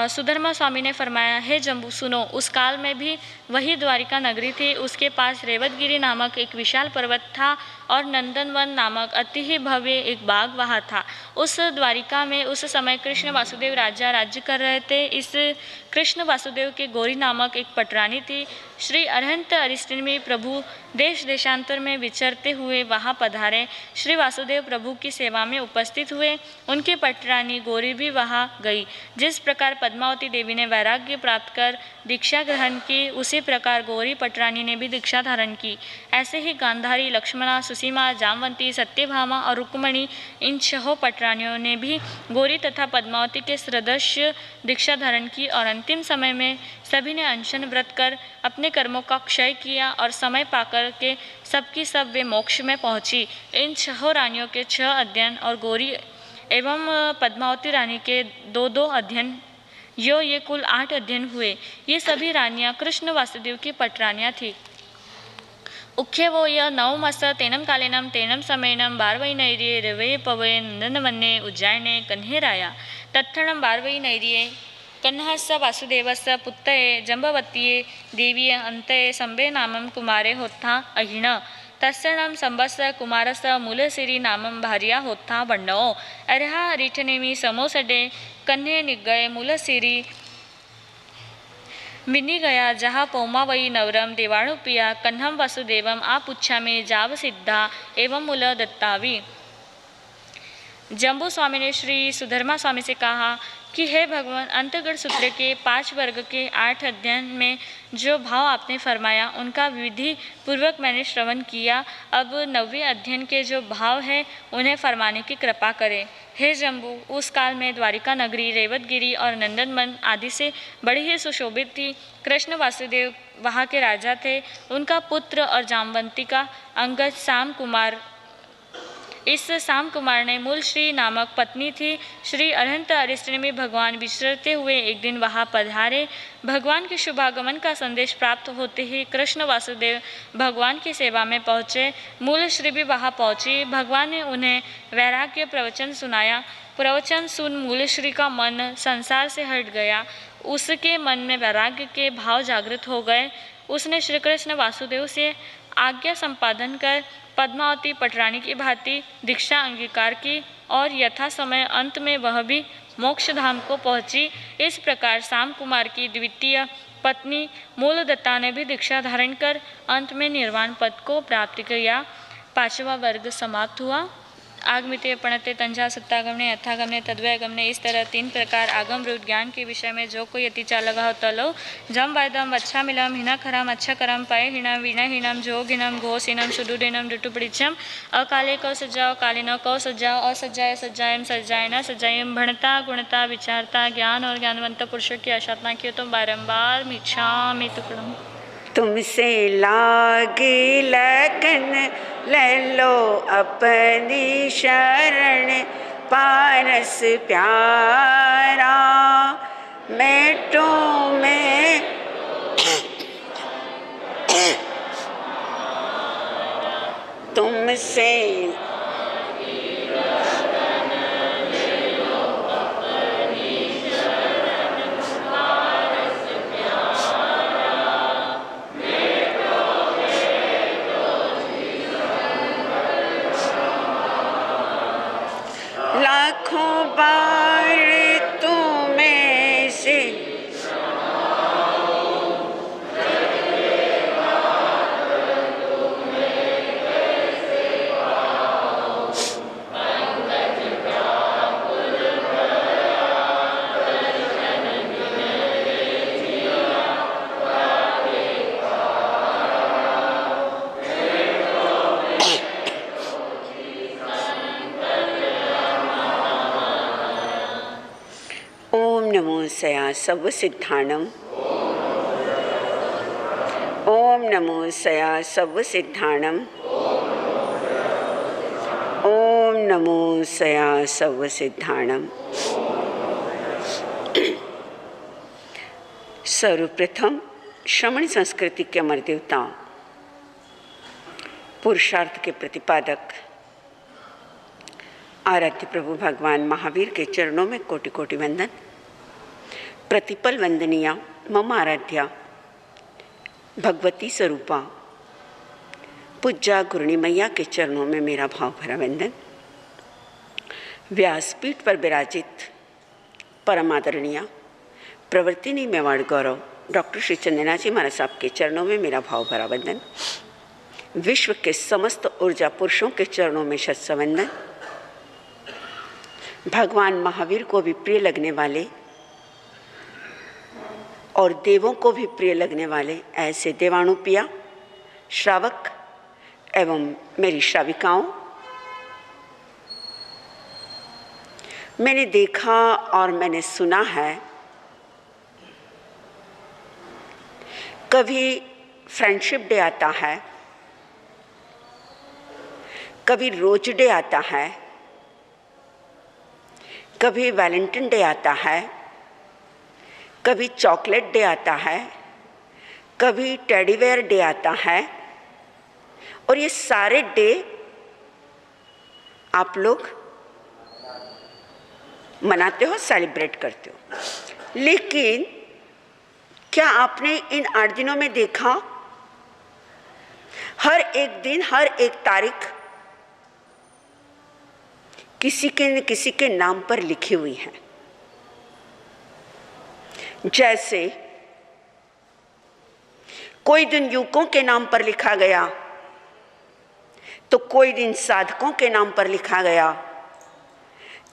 सुधर्मा स्वामी ने फरमाया, हे जम्बू सुनो, उस काल में भी वही द्वारिका नगरी थी। उसके पास रेवतगिरी नामक एक विशाल पर्वत था और नंदनवन नामक अति ही भव्य एक बाग वहाँ था। उस द्वारिका में उस समय कृष्ण वासुदेव राजा राज्य कर रहे थे। इस कृष्ण वासुदेव के गौरी नामक एक पटरानी थी। श्री अरहंत अरिष्टनेमी प्रभु देश देशांतर में विचरते हुए वहाँ पधारे। श्री वासुदेव प्रभु की सेवा में उपस्थित हुए। उनकी पटरानी गौरी भी वहाँ गई। जिस प्रकार पद्मावती देवी ने वैराग्य प्राप्त कर दीक्षा ग्रहण की, उसी प्रकार गौरी पटरानी ने भी दीक्षा धारण की। ऐसे ही गांधारी, लक्ष्मणा, सुसीमा, जामवंती, सत्यभामा और रुक्मणी, इन 6 पटरानियों ने भी गौरी तथा पद्मावती के सदृश दीक्षा धारण की और अंतिम समय में सभी ने अनशन व्रत कर अपने कर्मों का क्षय किया और समय पाकर के सबकी सब वे मोक्ष में पहुंची। इन 6 रानियों के 6 अध्ययन और गौरी एवं पद्मावती रानी के 2-2 अध्ययन, ये कुल 8 अध्ययन हुए। ये सभी रानियां कृष्ण वासुदेव की पटरानियां थी। उख्ये वो यह 9 मास तेनम कालेनम तेनम समयनम बारवई नैर्ये रवये पवये नंदनवन्ये उज्जयिने कन्हेराया तत्क्षणम बारवई नैर्ये कन्हस्य वासुदेवस्य पुत्रये जम्बवत्ये देवीये अंतये संबे नामं कुमारे होत्था अहिण तस्सणम संबस्य कुमारस्य मूलसिरी नामं भार्या होत्था बण्णो अर्हा रिठनेमी समोसडे कन्हे निगये मूलसिरी मिनी गया जहाँ पौमावई नवरम देवाणुपिया कन्हम वासुदेवम आपुच्छा में जाव सिद्धा एवं मूल दत्तावी। जम्बू स्वामी ने श्री सुधर्मा स्वामी से कहा कि हे भगवान, अंतगढ़ सूत्र के 5 वर्ग के 8 अध्ययन में जो भाव आपने फरमाया, उनका विधि पूर्वक मैंने श्रवण किया। अब 9वें अध्ययन के जो भाव है, उन्हें फरमाने की कृपा करें। हे जम्बू, उस काल में द्वारिका नगरी रेवतगिरी और नंदनवन आदि से बड़ी ही सुशोभित थी। कृष्ण वासुदेव वहाँ के राजा थे। उनका पुत्र और जामवंती का अंगद साम कुमार, इस साम कुमार ने मूल श्री नामक पत्नी थी। श्री अरहंत अरिष्टनेमी भगवान विचरते हुए एक दिन वहाँ पधारे। भगवान के शुभागमन का संदेश प्राप्त होते ही कृष्ण वासुदेव भगवान की सेवा में पहुँचे। मूल श्री भी वहाँ पहुँची। भगवान ने उन्हें वैराग्य प्रवचन सुनाया। प्रवचन सुन मूल श्री का मन संसार से हट गया। उसके मन में वैराग्य के भाव जागृत हो गए। उसने श्री कृष्ण वासुदेव से आज्ञा संपादन कर पद्मावती पटरानी की भांति दीक्षा अंगीकार की और यथा समय अंत में वह भी मोक्ष धाम को पहुंची। इस प्रकार साम कुमार की द्वितीय पत्नी मूलदत्ता ने भी दीक्षा धारण कर अंत में निर्वाण पद को प्राप्त किया। 5वां वर्ग समाप्त हुआ। आगमिते पणते तंजा सत्तागमने यथागमने तद्वयगमने, इस तरह 3 प्रकार आगम रूप ज्ञान के विषय में जो कोई अतिचा लगा हो तलो जम वायदम अच्छा मिलम हिना खराम अच्छा करम पाए हिणम विनहीनम जोगिनम घोषिनम सुदुडिनम ऋतुपरिचम अकाले कौ सज्जाओ काले न कौ सज्जाओ असज्जाए सज्जाएम सज्जाए न सज्जाएम भणता गुणता विचारता ज्ञान और ज्ञानवंत पुरुषों की अशातना की तुम बारंबार मिच्छामि तुकड़म। तुमसे लागे लगन ले लो अपनी शरण, पारस प्यारा मेटो में तुमसे लाखों बार तुम्हें से नमो सया सब सिद्धाणम। ओम नमो सया सब सिद्धाणम। ओम नमो सया सब सिद्धाणम। सर्वप्रथम श्रमण संस्कृति के अमर देवताओं, पुरुषार्थ के प्रतिपादक आराध्य प्रभु भगवान महावीर के चरणों में कोटि कोटि वंदन। प्रतिपल वंदनीया मम आराध्या भगवती स्वरूपा पूज्या गुरुणी मैया के चरणों में मेरा भाव भरा वंदन। व्यासपीठ पर विराजित परम आदरणीय प्रवर्तिनी मेवाड़ गौरव डॉक्टर श्री चंदना जी महाराज साहब के चरणों में मेरा भाव भरा वंदन। विश्व के समस्त ऊर्जा पुरुषों के चरणों में शत वंदन। भगवान महावीर को भी प्रिय लगने वाले और देवों को भी प्रिय लगने वाले ऐसे देवानुप्रिया श्रावक एवं मेरी श्राविकाओं, मैंने देखा और मैंने सुना है, कभी फ्रेंडशिप डे आता है, कभी रोज डे आता है, कभी वैलेंटाइन डे आता है, कभी चॉकलेट डे आता है, कभी टेडी बेयर डे आता है, और ये सारे डे आप लोग मनाते हो, सेलिब्रेट करते हो। लेकिन क्या आपने इन 8 दिनों में देखा हर एक दिन, हर एक तारीख किसी के न किसी के नाम पर लिखी हुई है। जैसे कोई दिन युवकों के नाम पर लिखा गया, तो कोई दिन साधकों के नाम पर लिखा गया,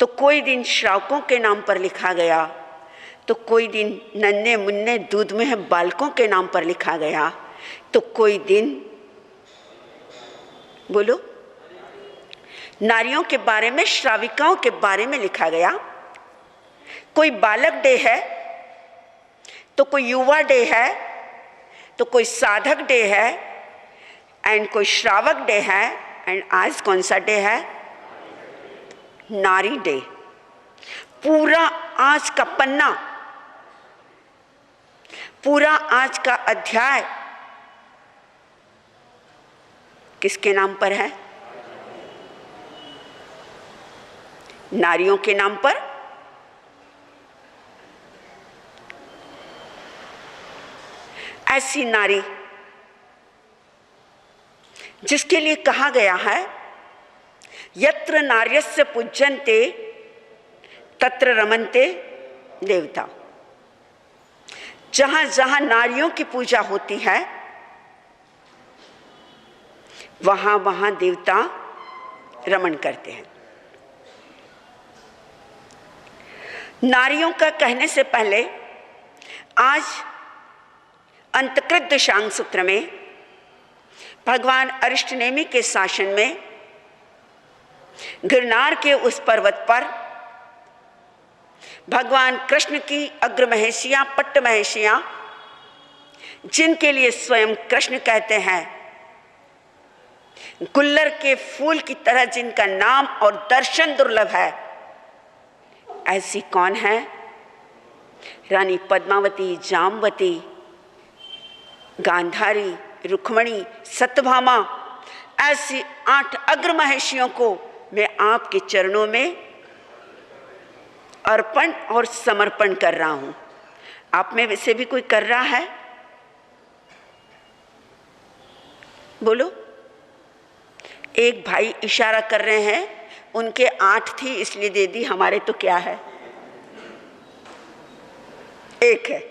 तो कोई दिन श्रावकों के नाम पर लिखा गया, तो कोई दिन नन्हे मुन्ने दूध में है बालकों के नाम पर लिखा गया, तो कोई दिन बोलो नारियों के बारे में, श्राविकाओं के बारे में लिखा गया। कोई बालक डे है, तो कोई युवा डे है, तो कोई साधक डे है, एंड कोई श्रावक डे है, एंड आज कौन सा डे है? नारी डे। पूरा आज का पन्ना, पूरा आज का अध्याय किसके नाम पर है? नारियों के नाम पर। ऐसी नारी जिसके लिए कहा गया है यत्र नार्यस्य पूज्यन्ते तत्र रमन्ते देवता। जहां जहां नारियों की पूजा होती है वहां वहां देवता रमन करते हैं। नारियों का कहने से पहले आज अंतकृत दशांग सूत्र में भगवान अरिष्टनेमि के शासन में गिरनार के उस पर्वत पर भगवान कृष्ण की अग्रमहेशियां, पट्ट महेशियां, जिनके लिए स्वयं कृष्ण कहते हैं, गुल्लर के फूल की तरह जिनका नाम और दर्शन दुर्लभ है, ऐसी कौन है? रानी पद्मावती, जामवती, गांधारी, रुक्मणी, सत्यभामा, ऐसी 8 अग्र महेशियों को मैं आपके चरणों में अर्पण और समर्पण कर रहा हूं। आप में से भी कोई कर रहा है? बोलो। एक भाई इशारा कर रहे हैं, उनके 8 थी इसलिए दे दी, हमारे तो क्या है, 1 है,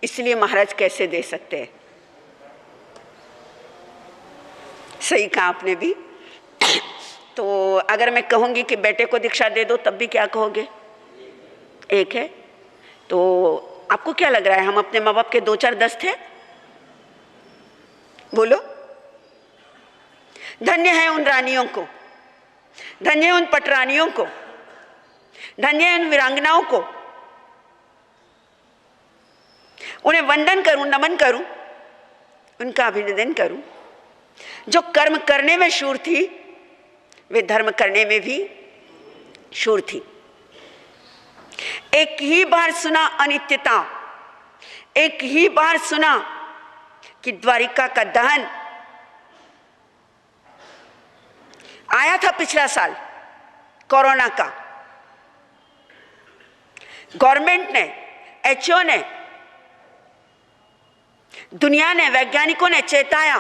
इसलिए महाराज कैसे दे सकते हैं? सही कहा आपने भी। तो अगर मैं कहूंगी कि बेटे को दीक्षा दे दो तब भी क्या कहोगे? 1 है। तो आपको क्या लग रहा है, हम अपने माँ बाप के 2, 4, 10 थे? बोलो। धन्य है उन रानियों को, धन्य है उन पटरानियों को, धन्य है उन वीरांगनाओं को। उन्हें वंदन करूं, नमन करूं, उनका अभिनंदन करूं। जो कर्म करने में शूर थी वे धर्म करने में भी शूर थी। एक ही बार सुना अनित्यता, एक ही बार सुना कि द्वारिका का दहन आया था पिछला साल कोरोना का। गवर्नमेंट ने WHO ने, दुनिया ने, वैज्ञानिकों ने चेताया,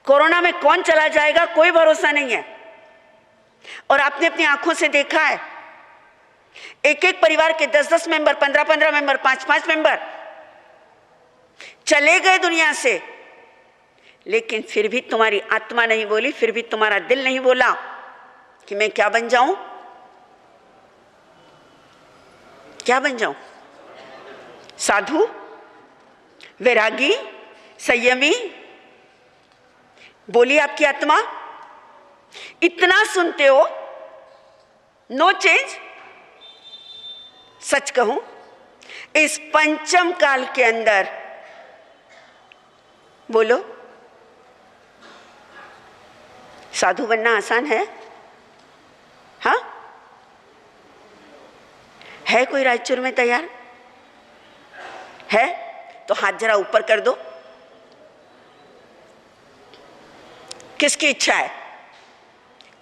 कोरोना में कौन चला जाएगा कोई भरोसा नहीं है। और आपने अपनी आंखों से देखा है, एक एक परिवार के 10-10 मेंबर, 15-15 मेंबर, 5-5 मेंबर चले गए दुनिया से, लेकिन फिर भी तुम्हारी आत्मा नहीं बोली, फिर भी तुम्हारा दिल नहीं बोला कि मैं क्या बन जाऊं, क्या बन जाऊं? साधु, वैरागी, संयमी? बोली आपकी आत्मा? इतना सुनते हो, नो चेंज। सच कहूं, इस पंचम काल के अंदर बोलो, साधु बनना आसान है? हाँ, है कोई रायचूर में तैयार है? तो हाथ जरा ऊपर कर दो। किसकी इच्छा है?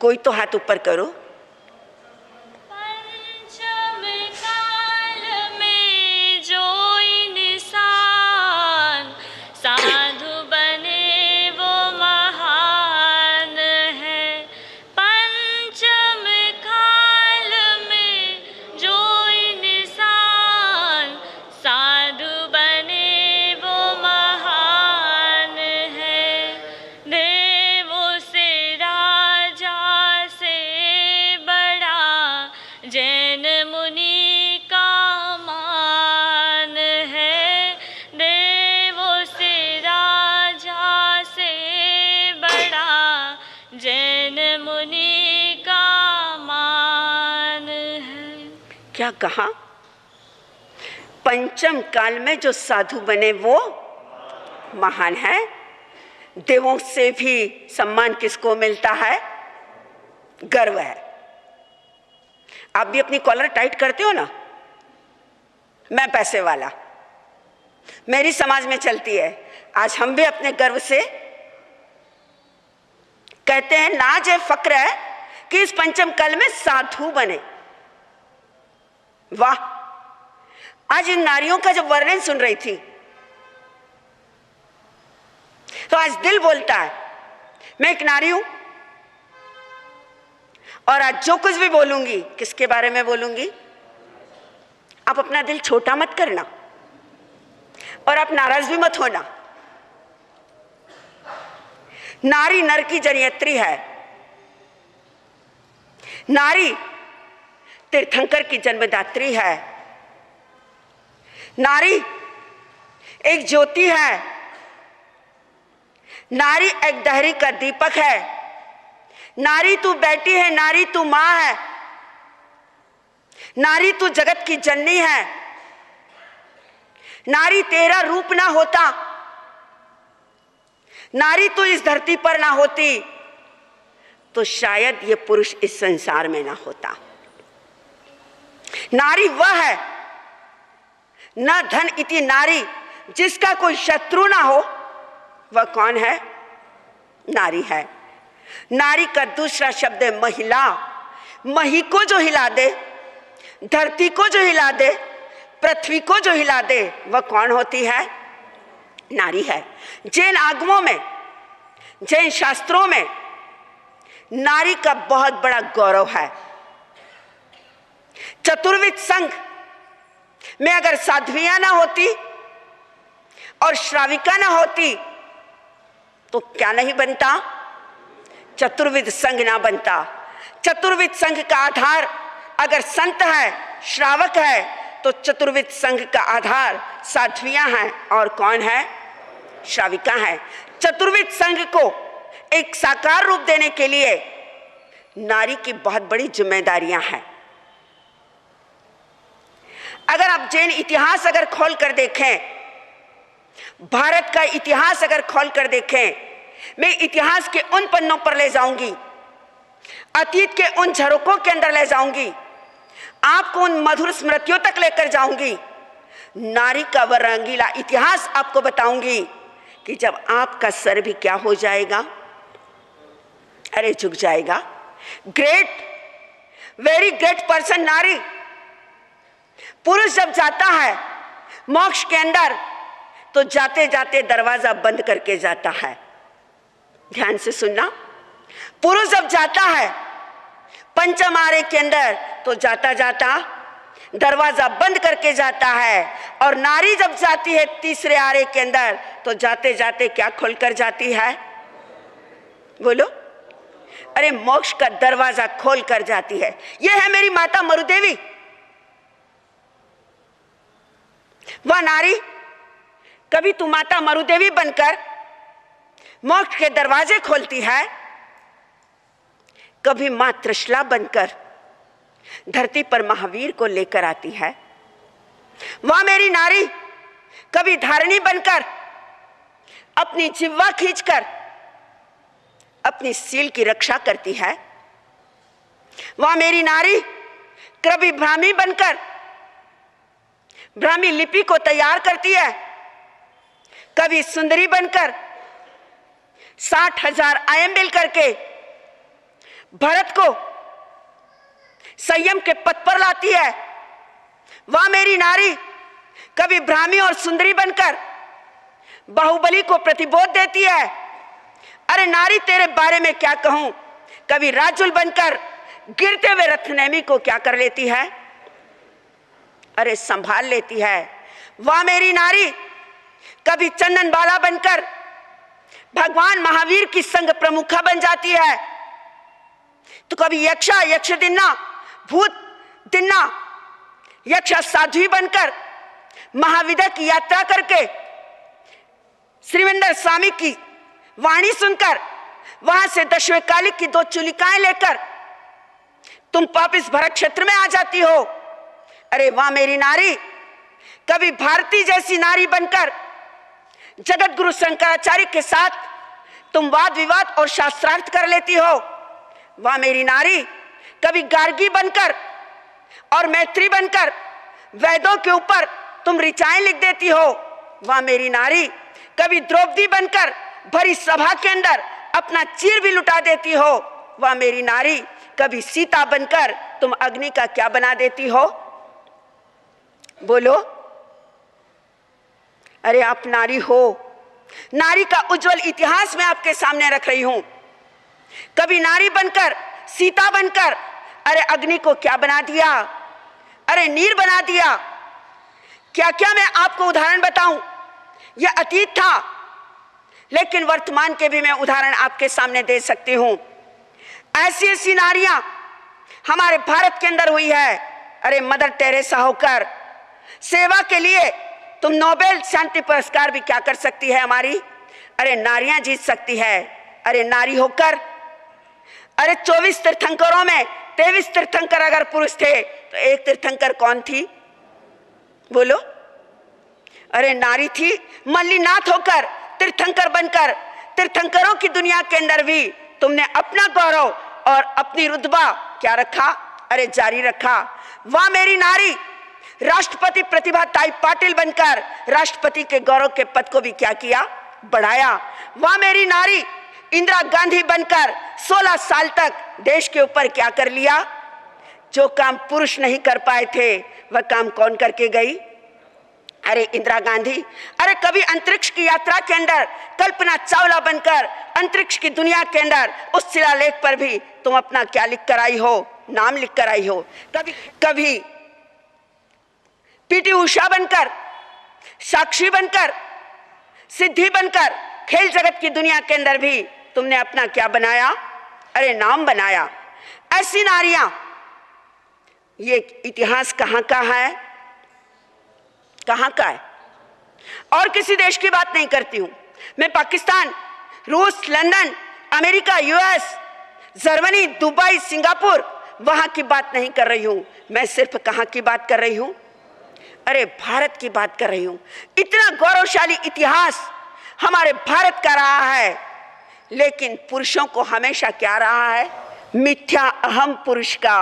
कोई तो हाथ ऊपर करो। पंचम काल में जो इंसान साधु बने वो महान है। पंचम काल में जो इंसान साधु बने वो महान है। देवों से राजा से बड़ा जैन मुनि का मान है। देवों से राजा से बड़ा जैन मुनि का मान है। क्या कहा? पंचम काल में जो साधु बने वो महान है। देवों से भी सम्मान किसको मिलता है? गर्व है। आप भी अपनी कॉलर टाइट करते हो ना, मैं पैसे वाला, मेरी समाज में चलती है। आज हम भी अपने गर्व से कहते हैं, नाज है, फक्र है कि इस पंचम काल में साधु बने। वाह! आज इन नारियों का जब वर्णन सुन रही थी तो आज दिल बोलता है, मैं एक नारी हूं और आज जो कुछ भी बोलूंगी, किसके बारे में बोलूंगी? आप अपना दिल छोटा मत करना और आप नाराज भी मत होना। नारी नर की जनयत्री है। नारी तीर्थंकर की जन्मदात्री है। नारी एक ज्योति है। नारी एक दहरी का दीपक है। नारी तू बेटी है, नारी तू मां है, नारी तू जगत की जननी है। नारी तेरा रूप ना होता, नारी तू इस धरती पर ना होती, तो शायद ये पुरुष इस संसार में ना होता। नारी वह है, न धन इति नारी, जिसका कोई शत्रु ना हो। वह कौन है? नारी है। नारी का दूसरा शब्द है महिला। मही को जो हिला दे, धरती को जो हिला दे, पृथ्वी को जो हिला दे, वह कौन होती है? नारी है। जैन आगमों में, जैन शास्त्रों में नारी का बहुत बड़ा गौरव है। चतुर्विध संघ में अगर साध्वियां ना होती और श्राविका ना होती तो क्या नहीं बनता? चतुर्विध संघ ना बनता। चतुर्विध संघ का आधार अगर संत है, श्रावक है, तो चतुर्विध संघ का आधार साध्वियां हैं। और कौन है? श्राविका है। चतुर्विध संघ को एक साकार रूप देने के लिए नारी की बहुत बड़ी जिम्मेदारियां हैं। अगर आप जैन इतिहास अगर खोल कर देखें, भारत का इतिहास अगर खोल कर देखें, मैं इतिहास के उन पन्नों पर ले जाऊंगी, अतीत के उन झरोकों के अंदर ले जाऊंगी, आपको उन मधुर स्मृतियों तक लेकर जाऊंगी। नारी का वह रंगीला इतिहास आपको बताऊंगी कि जब आपका सर भी क्या हो जाएगा? अरे झुक जाएगा। ग्रेट, वेरी ग्रेट पर्सन नारी। पुरुष जब जाता है मोक्ष के अंदर तो जाते जाते दरवाजा बंद करके जाता है। ध्यान से सुनना, पुरुष जब जाता है पंचम आरे के अंदर तो जाता जाता दरवाजा बंद करके जाता है, और नारी जब जाती है तीसरे आरे के अंदर तो जाते जाते क्या खोलकर जाती है? बोलो, अरे मोक्ष का दरवाजा खोल कर जाती है। यह है मेरी माता मरुदेवी। वह नारी, कभी तू माता मरुदेवी बनकर मोक्ष के दरवाजे खोलती है, कभी मां त्रिशला बनकर धरती पर महावीर को लेकर आती है। वह मेरी नारी कभी धारिणी बनकर अपनी जिह्वा खींचकर अपनी सील की रक्षा करती है। वह मेरी नारी कभी ब्राह्मी बनकर ब्राह्मी लिपि को तैयार करती है, कभी सुंदरी बनकर 60,000 आयम्बिल करके भरत को संयम के पथ पर लाती है। वह मेरी नारी कभी ब्राह्मी और सुंदरी बनकर बाहुबली को प्रतिबोध देती है। अरे नारी, तेरे बारे में क्या कहूं, कभी राजुल बनकर गिरते हुए रत्ननेमी को क्या कर लेती है? अरे संभाल लेती है। वह मेरी नारी कभी चंदन बाला बनकर भगवान महावीर की संग प्रमुखा बन जाती है, तो कभी यक्षा यक्ष दिन्ना भूत दिन्ना यक्षा साध्वी बनकर महाविद्या की यात्रा करके श्रीविंदर स्वामी की वाणी सुनकर वहां से दशवे कालिक की 2 चुलिकाएं लेकर तुम वापिस भरत क्षेत्र में आ जाती हो। अरे वाह मेरी नारी, कभी भारती जैसी नारी बनकर जगत गुरु शंकराचार्य के साथ तुम वाद विवाद और शास्त्रार्थ कर लेती हो। वाह मेरी नारी, कभी गार्गी बनकर और मैत्री बनकर वेदों के ऊपर तुम ऋचाएं लिख देती हो। वाह मेरी नारी, कभी द्रौपदी बनकर भरी सभा के अंदर अपना चीर भी लुटा देती हो। वाह मेरी नारी, कभी सीता बनकर तुम अग्नि का क्या बना देती हो? बोलो, अरे आप नारी हो। नारी का उज्जवल इतिहास मैं आपके सामने रख रही हूं। कभी नारी बनकर सीता बनकर अरे अग्नि को क्या बना दिया, अरे नीर बना दिया। क्या क्या मैं आपको उदाहरण बताऊं, यह अतीत था, लेकिन वर्तमान के भी मैं उदाहरण आपके सामने दे सकती हूं। ऐसी ऐसी नारियां हमारे भारत के अंदर हुई है। अरे मदर टेरेसा होकर सेवा के लिए तुम नोबेल शांति पुरस्कार भी क्या कर सकती है हमारी? अरे नारियां जीत सकती है। अरे नारी होकर अरे 24 तीर्थंकरों में 23 तीर्थंकर अगर पुरुष थे तो एक तीर्थंकर कौन थी? बोलो, अरे नारी थी। मल्लीनाथ होकर तीर्थंकर बनकर तीर्थंकरों की दुनिया के अंदर भी तुमने अपना गौरव और अपनी रुतबा क्या रखा? अरे जारी रखा। वाह मेरी नारी, राष्ट्रपति प्रतिभा ताई पाटिल बनकर राष्ट्रपति के गौरव के पद को भी क्या किया? बढ़ाया। वाह मेरी नारी, इंदिरा गांधी बनकर 16 साल तक देश के ऊपर क्या कर लिया? जो काम पुरुष नहीं कर पाए थे वह काम कौन करके गई? अरे इंदिरा गांधी। अरे कभी अंतरिक्ष की यात्रा के अंदर कल्पना चावला बनकर अंतरिक्ष की दुनिया के अंदर उस शिलालेख पर भी तुम अपना क्या लिख कर आई हो? नाम लिख कर आई हो। कभी पीटी उषा बनकर, साक्षी बनकर, सिद्धि बनकर खेल जगत की दुनिया के अंदर भी तुमने अपना क्या बनाया? अरे नाम बनाया। ऐसी नारियां, ये इतिहास कहां का है? कहां का है? और किसी देश की बात नहीं करती हूं मैं। पाकिस्तान, रूस, London, America, US, Germany, Dubai, Singapore, वहां की बात नहीं कर रही हूं मैं। सिर्फ कहां की बात कर रही हूं? अरे भारत की बात कर रही हूं। इतना गौरवशाली इतिहास हमारे भारत का रहा है, लेकिन पुरुषों को हमेशा क्या रहा है? मिथ्या अहम पुरुष का